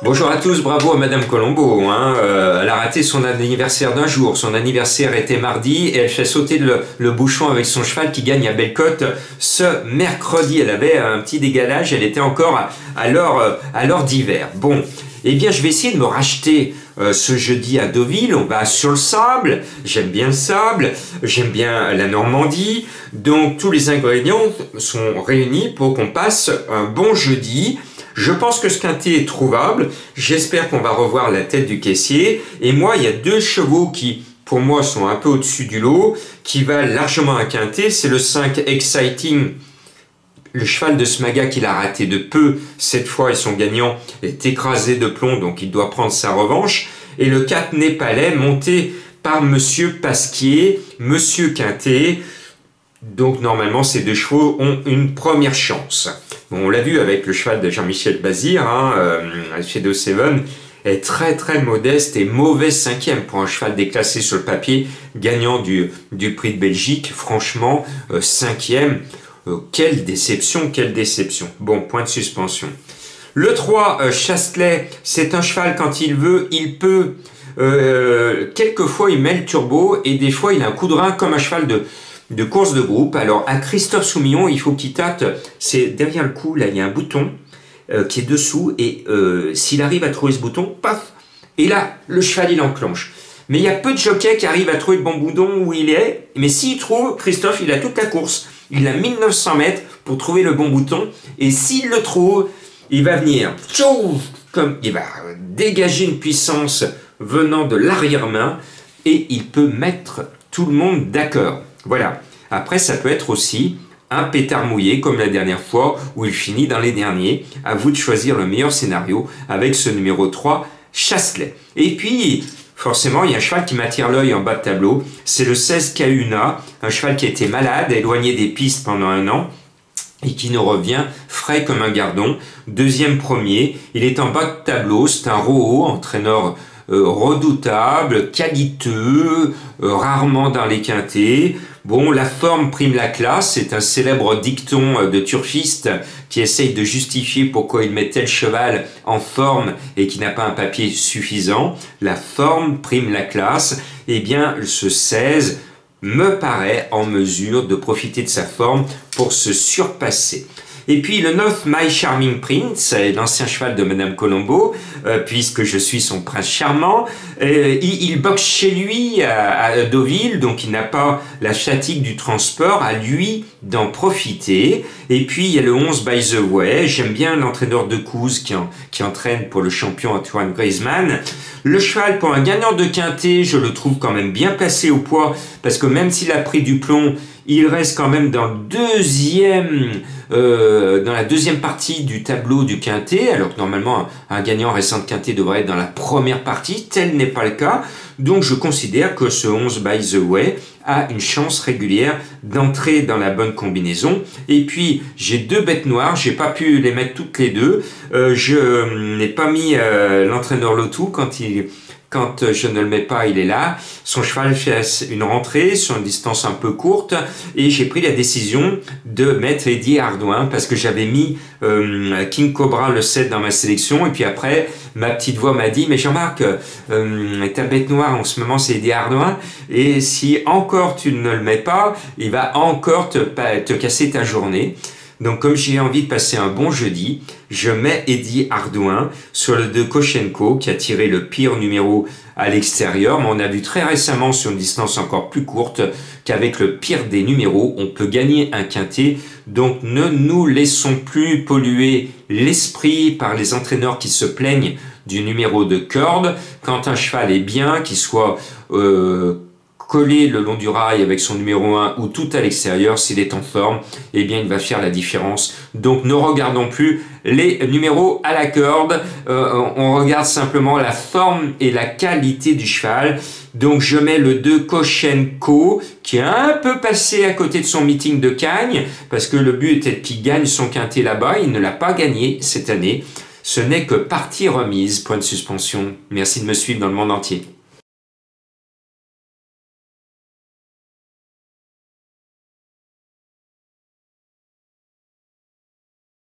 Bonjour à tous, bravo à Madame Colombo, hein. Elle a raté son anniversaire d'un jour, son anniversaire était mardi et elle fait sauter le bouchon avec son cheval qui gagne à Bellecote ce mercredi. Elle avait un petit décalage, elle était encore à l'heure d'hiver. Bon, eh bien je vais essayer de me racheter ce jeudi à Deauville. On va sur le sable, j'aime bien le sable, j'aime bien la Normandie, donc tous les ingrédients sont réunis pour qu'on passe un bon jeudi. Je pense que ce quintet est trouvable. J'espère qu'on va revoir la tête du caissier. Et moi, il y a deux chevaux qui, pour moi, sont un peu au-dessus du lot, qui valent largement un quintet. C'est le 5 Exciting, le cheval de Smaga qu'il a raté de peu. Cette fois, et son gagnant est écrasé de plomb, donc il doit prendre sa revanche. Et le 4 Népalais, monté par Monsieur Pasquier, Monsieur Quintet. Donc normalement, ces deux chevaux ont une première chance. Bon, on l'a vu avec le cheval de Jean-Michel Bazir, hein, Shadow Seven est très très modeste et mauvais cinquième pour un cheval déclassé sur le papier, gagnant du prix de Belgique. Franchement, cinquième, quelle déception, quelle déception. Bon, point de suspension. Le 3, Chastelet, c'est un cheval quand il veut, il peut. Quelquefois, il met le turbo et des fois, il a un coup de rein comme un cheval de course de groupe. Alors à Christophe Soumillon, il faut qu'il tâte, c'est derrière le cou, là il y a un bouton qui est dessous et s'il arrive à trouver ce bouton, paf, et là le cheval il enclenche. Mais il y a peu de jockeys qui arrivent à trouver le bon bouton où il est, mais s'il trouve, Christophe il a toute la course, il a 1900 mètres pour trouver le bon bouton et s'il le trouve, il va venir, comme il va dégager une puissance venant de l'arrière-main et il peut mettre tout le monde d'accord. Voilà. Après, ça peut être aussi un pétard mouillé, comme la dernière fois, où il finit dans les derniers. À vous de choisir le meilleur scénario avec ce numéro 3, Chastelet. Et puis, forcément, il y a un cheval qui m'attire l'œil en bas de tableau. C'est le 16 Kahuna, un cheval qui a été malade, éloigné des pistes pendant un an, et qui nous revient frais comme un gardon. Deuxième premier, il est en bas de tableau, c'est un Roho, entraîneur redoutable, qualiteux, rarement dans les quintets. Bon, la forme prime la classe, c'est un célèbre dicton de turfiste qui essaye de justifier pourquoi il met tel cheval en forme et qui n'a pas un papier suffisant. La forme prime la classe. Eh bien, ce 16 me paraît en mesure de profiter de sa forme pour se surpasser. Et puis le 9, My Charming Prince, l'ancien cheval de Madame Colombo, puisque je suis son prince charmant. Il boxe chez lui à Deauville, donc il n'a pas la fatigue du transport, à lui d'en profiter. Et puis il y a le 11, By the Way, j'aime bien l'entraîneur de Couze qui entraîne pour le champion Antoine Griezmann. Le cheval, pour un gagnant de quintet, je le trouve quand même bien placé au poids, parce que même s'il a pris du plomb, il reste quand même dans la deuxième partie du tableau du quintet, alors que normalement un gagnant récent de quintet devrait être dans la première partie. Tel n'est pas le cas. Donc je considère que ce 11 By the Way a une chance régulière d'entrer dans la bonne combinaison. Et puis j'ai deux bêtes noires, j'ai pas pu les mettre toutes les deux. Je n'ai pas mis l'entraîneur Lotou quand je ne le mets pas, il est là. Son cheval fait une rentrée sur une distance un peu courte et j'ai pris la décision de mettre Eddie Ardouin parce que j'avais mis King Cobra le 7 dans ma sélection et puis après ma petite voix m'a dit mais Jean-Marc, ta bête noire en ce moment c'est Eddie Ardouin et si encore tu ne le mets pas, il va encore te casser ta journée. Donc comme j'ai envie de passer un bon jeudi, je mets Eddie Ardouin sur le 2 Koshenko qui a tiré le pire numéro à l'extérieur. Mais on a vu très récemment sur une distance encore plus courte qu'avec le pire des numéros, on peut gagner un quintet. Donc ne nous laissons plus polluer l'esprit par les entraîneurs qui se plaignent du numéro de corde. Quand un cheval est bien, qu'il soit collé le long du rail avec son numéro 1 ou tout à l'extérieur, s'il est en forme, eh bien il va faire la différence. Donc ne regardons plus les numéros à la corde, on regarde simplement la forme et la qualité du cheval. Donc je mets le 2 Koshenko qui est un peu passé à côté de son meeting de Cagnes parce que le but était qu'il gagne son quintet là-bas, il ne l'a pas gagné cette année. Ce n'est que partie remise, point de suspension. Merci de me suivre dans le monde entier.